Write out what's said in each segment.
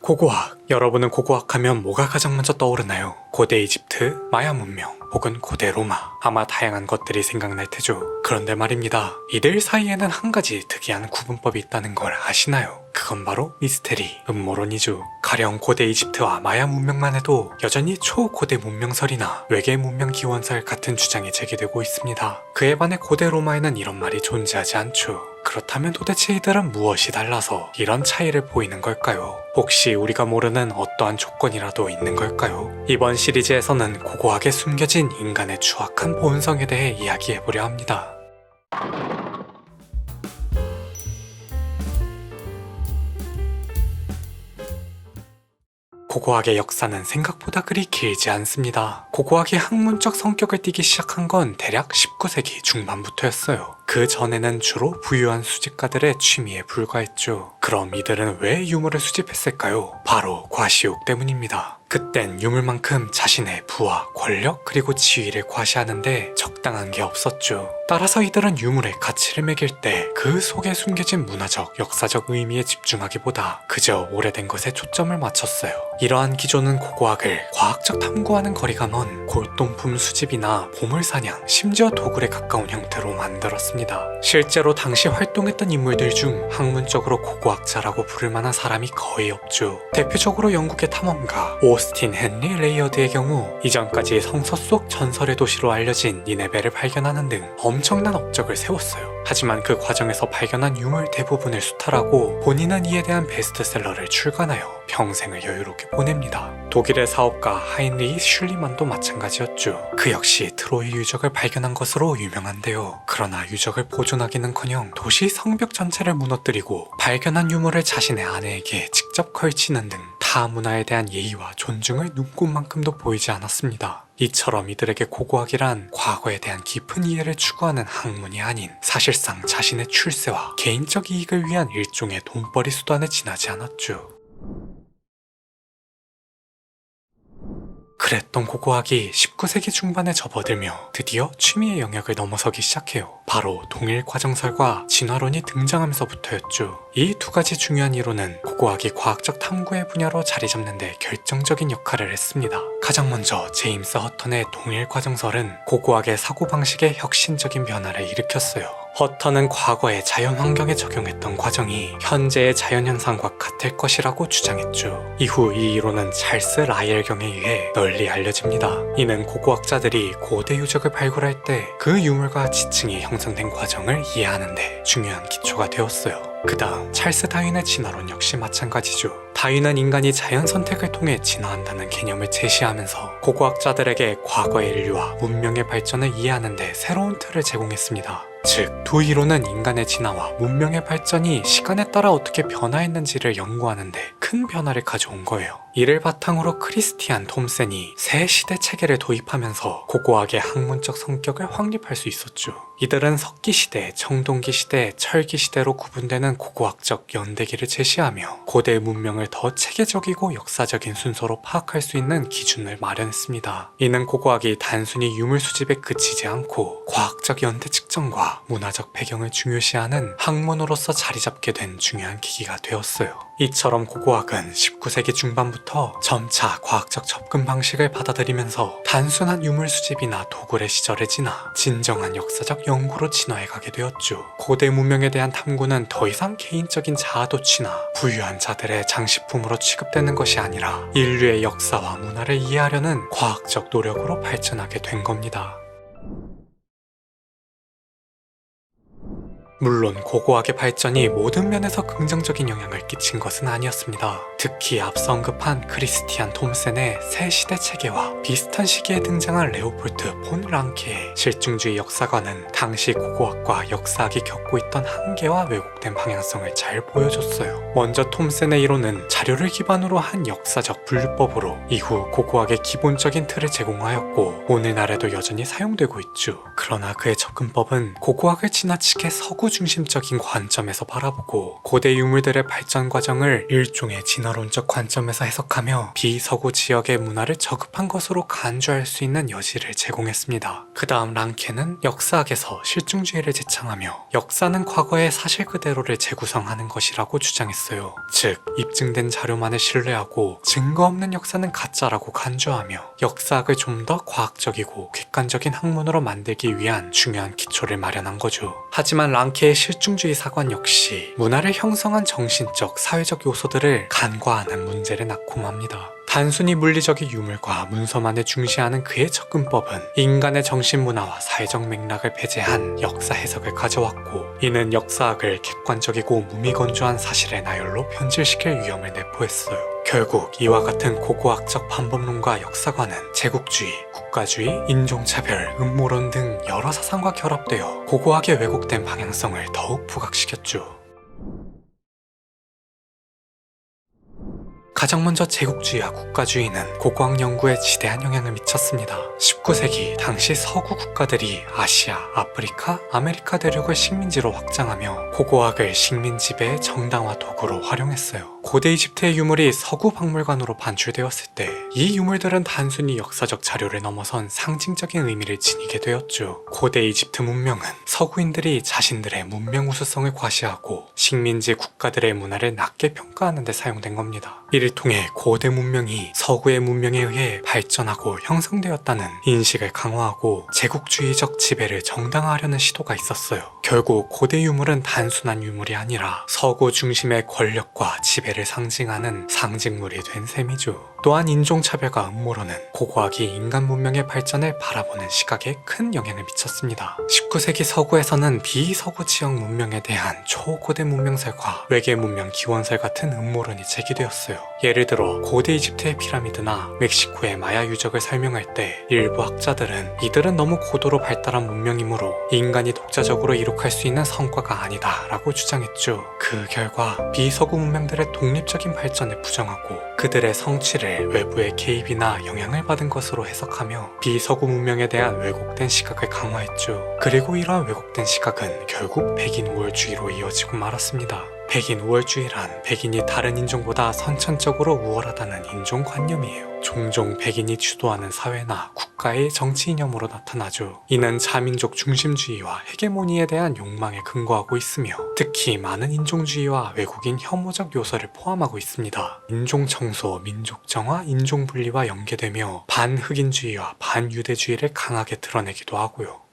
고고학. 여러분은 고고학 하면 뭐가 가장 먼저 떠오르나요? 고대 이집트, 마야 문명, 혹은 고대 로마. 아마 다양한 것들이 생각날 테죠. 그런데 말입니다. 이들 사이에는 한 가지 특이한 구분법이 있다는 걸 아시나요? 그건 바로 미스테리, 음모론이죠. 가령 고대 이집트와 마야 문명만 해도 여전히 초고대 문명설이나 외계 문명 기원설 같은 주장이 제기되고 있습니다. 그에 반해 고대 로마에는 이런 말이 존재하지 않죠. 그렇다면 도대체 이들은 무엇이 달라서 이런 차이를 보이는 걸까요? 혹시 우리가 모르는 어떠한 조건이라도 있는 걸까요? 이번 시리즈에서는 고고학에 숨겨진 인간의 추악한 본성에 대해 이야기해보려 합니다. 고고학의 역사는 생각보다 그리 길지 않습니다. 고고학이 학문적 성격을 띠기 시작한 건 대략 19세기 중반부터였어요. 그 전에는 주로 부유한 수집가들의 취미에 불과했죠. 그럼 이들은 왜 유물을 수집했을까요? 바로 과시욕 때문입니다. 그땐 유물만큼 자신의 부와 권력 그리고 지위를 과시하는데 적당한 게 없었죠. 따라서 이들은 유물의 가치를 매길 때 그 속에 숨겨진 문화적, 역사적 의미에 집중하기보다 그저 오래된 것에 초점을 맞췄어요. 이러한 기조는 고고학을 과학적 탐구와는 거리가 먼 골동품 수집이나 보물사냥, 심지어 도굴에 가까운 형태로 만들었습니다. 실제로 당시 활동했던 인물들 중 학문적으로 고고학자라고 부를 만한 사람이 거의 없죠. 대표적으로 영국의 탐험가 오스틴 헨리 레이어드의 경우 이전까지 성서 속 전설의 도시로 알려진 니네베를 발견하는 등 엄청난 업적을 세웠어요. 하지만 그 과정에서 발견한 유물 대부분을 수탈하고 본인은 이에 대한 베스트셀러를 출간하여 평생을 여유롭게 보냅니다. 독일의 사업가 하인리히 슐리만도 마찬가지였죠. 그 역시 트로이 유적을 발견한 것으로 유명한데요. 그러나 유적을 보존하기는커녕 도시 성벽 전체를 무너뜨리고 발견한 유물을 자신의 아내에게 직접 걸치는 등 타 문화에 대한 예의와 존중을 눈꼽만큼도 보이지 않았습니다. 이처럼 이들에게 고고학이란 과거에 대한 깊은 이해를 추구하는 학문이 아닌 사실상 자신의 출세와 개인적 이익을 위한 일종의 돈벌이 수단에 지나지 않았죠. 그랬던 고고학이 19세기 중반에 접어들며 드디어 취미의 영역을 넘어서기 시작해요. 바로 동일과정설과 진화론이 등장하면서부터였죠. 이 두 가지 중요한 이론은 고고학이 과학적 탐구의 분야로 자리 잡는 데 결정적인 역할을 했습니다. 가장 먼저 제임스 허턴의 동일과정설은 고고학의 사고방식에 혁신적인 변화를 일으켰어요. 허턴은 과거의 자연환경에 적용했던 과정이 현재의 자연현상과 같을 것이라고 주장했죠. 이후 이 이론은 찰스 라이엘경에 의해 널리 알려집니다. 이는 고고학자들이 고대 유적을 발굴할 때 그 유물과 지층이 형성된 과정을 이해하는 데 중요한 기초가 되었어요. 그 다음 찰스 다윈의 진화론 역시 마찬가지죠. 다윈은 인간이 자연 선택을 통해 진화한다는 개념을 제시하면서 고고학자들에게 과거의 인류와 문명의 발전을 이해하는 데 새로운 틀을 제공했습니다. 즉, 두 이론은 인간의 진화와 문명의 발전이 시간에 따라 어떻게 변화했는지를 연구하는데 큰 변화를 가져온 거예요. 이를 바탕으로 크리스티안 톰센이 새 시대 체계를 도입하면서 고고학의 학문적 성격을 확립할 수 있었죠. 이들은 석기시대, 청동기시대, 철기시대로 구분되는 고고학적 연대기를 제시하며 고대 문명을 더 체계적이고 역사적인 순서로 파악할 수 있는 기준을 마련했습니다. 이는 고고학이 단순히 유물 수집에 그치지 않고 과학적 연대 측정과 문화적 배경을 중요시하는 학문으로서 자리 잡게 된 중요한 계기가 되었어요. 이처럼 고고학은 19세기 중반부터 점차 과학적 접근 방식을 받아들이면서 단순한 유물 수집이나 도굴의 시절을 지나 진정한 역사적 연구로 진화해가게 되었죠. 고대 문명에 대한 탐구는 더 이상 개인적인 자아도취나 부유한 자들의 장식품으로 취급되는 것이 아니라 인류의 역사와 문화를 이해하려는 과학적 노력으로 발전하게 된 겁니다. 물론 고고학의 발전이 모든 면에서 긍정적인 영향을 끼친 것은 아니었습니다. 특히 앞서 언급한 크리스티안 톰센의 새 시대 체계와 비슷한 시기에 등장한 레오폴트 폰 랑케의 실증주의 역사관은 당시 고고학과 역사학이 겪고 있던 한계와 왜곡된 방향성을 잘 보여줬어요. 먼저 톰센의 이론은 자료를 기반으로 한 역사적 분류법으로 이후 고고학의 기본적인 틀을 제공하였고 오늘날에도 여전히 사용되고 있죠. 그러나 그의 접근법은 고고학을 지나치게 서구 중심적인 관점에서 바라보고 고대 유물들의 발전 과정을 일종의 진화론적 관점에서 해석하며 비서구 지역의 문화를 저급한 것으로 간주할 수 있는 여지를 제공했습니다. 그 다음 랑케는 역사학에서 실증주의를 제창하며 역사는 과거의 사실 그대로 그대로를 재구성하는 것이라고 주장했어요. 즉, 입증된 자료만을 신뢰하고 증거 없는 역사는 가짜라고 간주하며 역사학을 좀 더 과학적이고 객관적인 학문으로 만들기 위한 중요한 기초를 마련한 거죠. 하지만 랑케의 실증주의 사관 역시 문화를 형성한 정신적, 사회적 요소들을 간과하는 문제를 낳고 맙니다. 단순히 물리적인 유물과 문서만을 중시하는 그의 접근법은 인간의 정신문화와 사회적 맥락을 배제한 역사 해석을 가져왔고, 이는 역사학을 객관적이고 무미건조한 사실의 나열로 변질시킬 위험을 내포했어요. 결국 이와 같은 고고학적 반법론과 역사관은 제국주의, 국가주의, 인종차별, 음모론 등 여러 사상과 결합되어 고고학의 왜곡된 방향성을 더욱 부각시켰죠. 가장 먼저 제국주의와 국가주의는 고고학 연구에 지대한 영향을 미쳤습니다. 19세기 당시 서구 국가들이 아시아, 아프리카, 아메리카 대륙을 식민지로 확장하며 고고학을 식민 지배의 정당화 도구로 활용했어요. 고대 이집트의 유물이 서구 박물관으로 반출되었을 때 이 유물들은 단순히 역사적 자료를 넘어선 상징적인 의미를 지니게 되었죠. 고대 이집트 문명은 서구인들이 자신들의 문명 우수성을 과시하고 식민지 국가들의 문화를 낮게 평가하는 데 사용된 겁니다. 이를 통해 고대 문명이 서구의 문명에 의해 발전하고 형성되었다는 인식을 강화하고 제국주의적 지배를 정당화하려는 시도가 있었어요. 결국 고대 유물은 단순한 유물이 아니라 서구 중심의 권력과 지배를 상징하는 상징물이 된 셈이죠. 또한 인종차별과 음모론은 고고학이 인간 문명의 발전을 바라보는 시각에 큰 영향을 미쳤습니다. 19세기 서구에서는 비서구 지역 문명에 대한 초고대 문명설과 외계 문명 기원설 같은 음모론이 제기되었어요. 예를 들어 고대 이집트의 피라미드나 멕시코의 마야 유적을 설명할 때 일부 학자들은 이들은 너무 고도로 발달한 문명이므로 인간이 독자적으로 이룩할 수 있는 성과가 아니다 라고 주장했죠. 그 결과 비서구 문명들의 독립적인 발전을 부정하고 그들의 성취를 외부의 개입이나 영향을 받은 것으로 해석하며 비서구 문명에 대한 왜곡된 시각을 강화했죠. 그리고 이러한 왜곡된 시각은 결국 백인 우월주의로 이어지고 말았습니다. 백인 우월주의란 백인이 다른 인종보다 선천적으로 우월하다는 인종관념이에요. 종종 백인이 주도하는 사회나 국가의 정치 이념으로 나타나죠. 이는 자민족 중심주의와 헤게모니에 대한 욕망에 근거하고 있으며 특히 많은 인종주의와 외국인 혐오적 요소를 포함하고 있습니다. 인종청소, 민족정화, 인종분리와 연계되며 반흑인주의와 반유대주의를 강하게 드러내기도 하고요.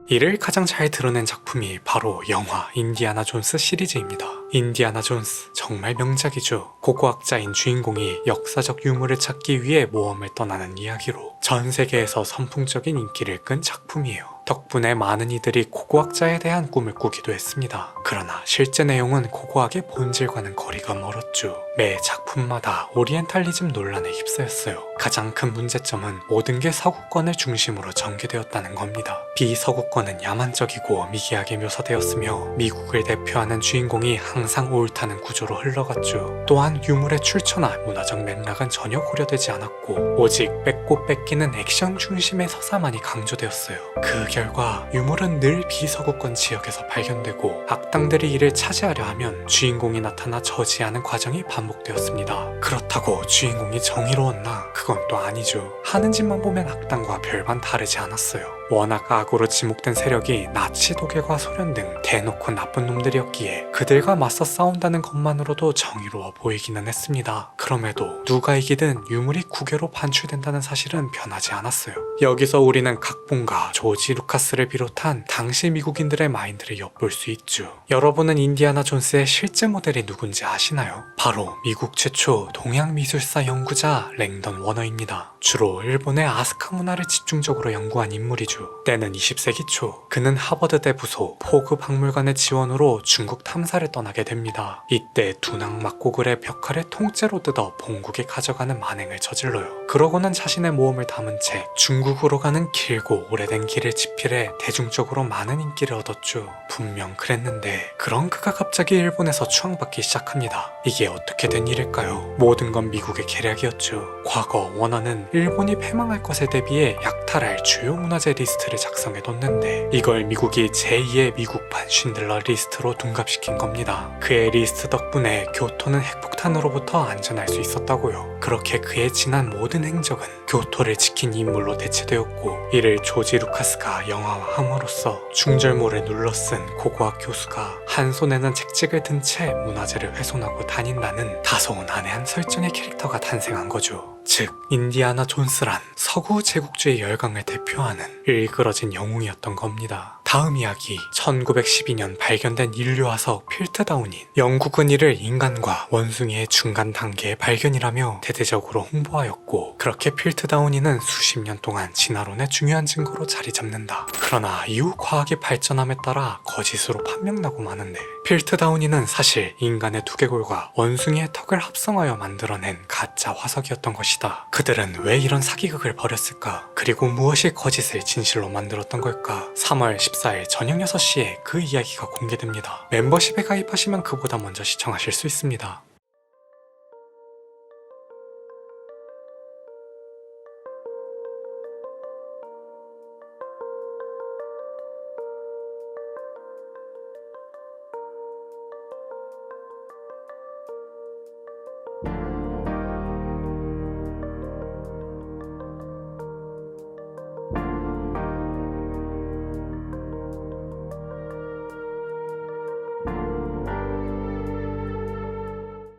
이를 가장 잘 드러낸 작품이 바로 영화 인디아나 존스 시리즈입니다. 인디아나 존스 정말 명작이죠. 고고학자인 주인공이 역사적 유물을 찾기 위해 모험을 떠나는 이야기로 전 세계에서 선풍적인 인기를 끈 작품이에요. 덕분에 많은 이들이 고고학자에 대한 꿈을 꾸기도 했습니다. 그러나 실제 내용은 고고학의 본질과는 거리가 멀었죠. 매 작품마다 오리엔탈리즘 논란에 휩싸였어요. 가장 큰 문제점은 모든 게 서구권을 중심으로 전개되었다는 겁니다. 비서구권은 야만적이고 미개하게 묘사되었으며 미국을 대표하는 주인공이 항상 옳다는 구조로 흘러갔죠. 또한 유물의 출처나 문화적 맥락은 전혀 고려되지 않았고 오직 뺏고 뺏기는 액션 중심의 서사만이 강조되었어요. 그 결과 유물은 늘 비서구권 지역에서 발견되고 악당들이 이를 차지하려 하면 주인공이 나타나 저지하는 과정이 반복되었습니다. 그렇다고 주인공이 정의로웠나? 그건 또 아니죠. 하는 짓만 보면 악당과 별반 다르지 않았어요. 워낙 악으로 지목된 세력이 나치 독일과 소련 등 대놓고 나쁜 놈들이었기에 그들과 맞서 싸운다는 것만으로도 정의로워 보이기는 했습니다. 그럼에도 누가 이기든 유물이 국외로 반출된다는 사실은 변하지 않았어요. 여기서 우리는 각본가 조지 루카스를 비롯한 당시 미국인들의 마인드를 엿볼 수 있죠. 여러분은 인디아나 존스의 실제 모델이 누군지 아시나요? 바로 미국 최초 동양 미술사 연구자 랭던 워너입니다. 주로 일본의 아스카 문화를 집중적으로 연구한 인물이죠. 때는 20세기 초 그는 하버드대 부소 포그 박물관의 지원으로 중국 탐사를 떠나게 됩니다. 이때 둔왕 막고글의 벽화를 통째로 뜯어 본국에 가져가는 만행을 저질러요. 그러고는 자신의 모험을 담은 채 중국으로 가는 길고 오래된 길을 집필해 대중적으로 많은 인기를 얻었죠. 분명 그랬는데 그런 그가 갑자기 일본에서 추앙받기 시작합니다. 이게 어떻게 된 일일까요? 모든 건 미국의 계략이었죠. 과거 워너는 일본이 패망할 것에 대비해 약탈할 주요 문화재 리스트를 작성해뒀는데 이걸 미국이 제2의 미국판 쉰들러 리스트로 둔갑시킨 겁니다. 그의 리스트 덕분에 교토는 핵폭탄으로부터 안전할 수 있었다고요. 그렇게 그의 지난 모든 모든 행적은 교토를 지킨 인물로 대체되었고, 이를 조지 루카스가 영화화함으로써 중절모를 눌러쓴 고고학 교수가 한 손에는 책찍을 든 채 문화재를 훼손하고 다닌다는 다소 난해한 설정의 캐릭터가 탄생한 거죠. 즉 인디아나 존스란 서구 제국주의 열강을 대표하는 일그러진 영웅이었던 겁니다. 다음 이야기, 1912년 발견된 인류 화석 필트다운인, 영국은 이를 인간과 원숭이의 중간 단계의 발견이라며 대대적으로 홍보하였고, 그렇게 필트다운이는 수십 년 동안 진화론의 중요한 증거로 자리 잡는다. 그러나 이후 과학이 발전함에 따라 거짓으로 판명나고 마는데, 필트다운이는 사실 인간의 두개골과 원숭이의 턱을 합성하여 만들어낸 가짜 화석이었던 것이다. 그들은 왜 이런 사기극을 벌였을까? 그리고 무엇이 거짓을 진실로 만들었던 걸까? 3월 14일 저녁 6시에 그 이야기가 공개됩니다. 멤버십에 가입하시면 그보다 먼저 시청하실 수 있습니다.